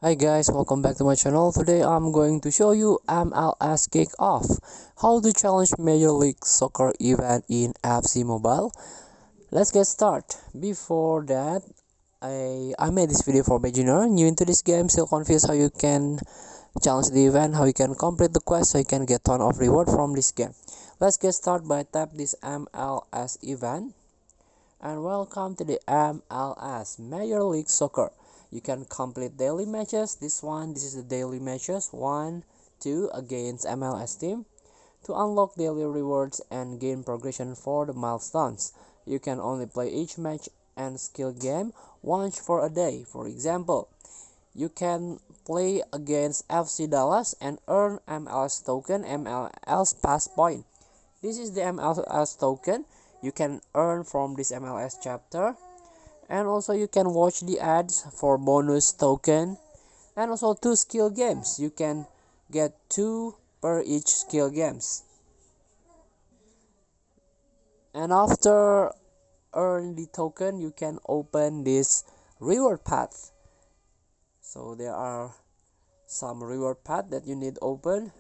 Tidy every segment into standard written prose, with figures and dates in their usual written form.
Hi guys, welcome back to my channel. Today I'm going to show you MLS Kickoff, how to challenge Major League Soccer event in FC Mobile. Let's get started. Before that, I made this video for beginner, new into this game, still confused how you can challenge the event, how you can complete the quest, so you can get ton of reward from this game. Let's get started by tap this MLS event and welcome to the MLS Major League Soccer. You can complete daily matches. This is the daily matches 1 2 against MLS team. To unlock daily rewards and gain progression for the milestones, you can only play each match and skill game once for a day. For example, you can play against FC Dallas and earn MLS token, MLS pass point. This is the MLS token you can earn from this MLS chapter, and also you can watch the ads for bonus token, and also two skill games. You can get two per each skill games, and after earn the token you can open this reward path. So there are some reward path that you need open.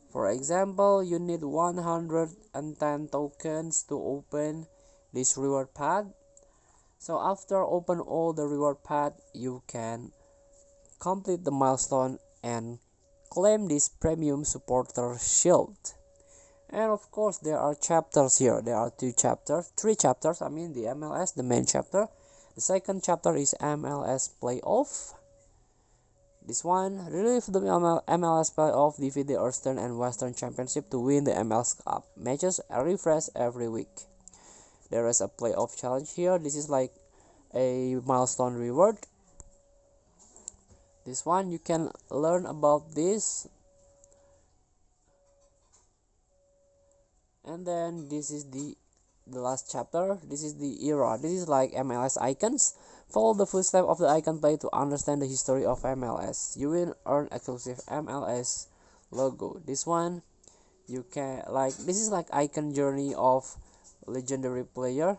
For example, you need 110 tokens to open this reward path. So after open all the reward path, you can complete the milestone and claim this premium supporter shield. And of course there are chapters here. There are three chapters. I mean the MLS, the main chapter. The second chapter is MLS playoff. This one, relive the MLS playoff, defeat the Eastern and Western Championship to win the MLS Cup. Matches are refreshed every week. There is a playoff challenge here. This is like a milestone reward. This one you can learn about this, and then this is the last chapter. This is the era. This is like MLS icons. Follow the footsteps of the icon play to understand the history of MLS. You will earn exclusive MLS logo. This one you can like, this is like icon journey of legendary player.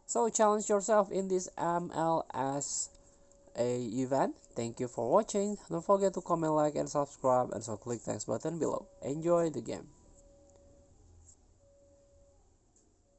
So challenge yourself in this MLS event. Thank you for watching. Don't forget to comment, like, and subscribe, and so click thanks button below. Enjoy the game.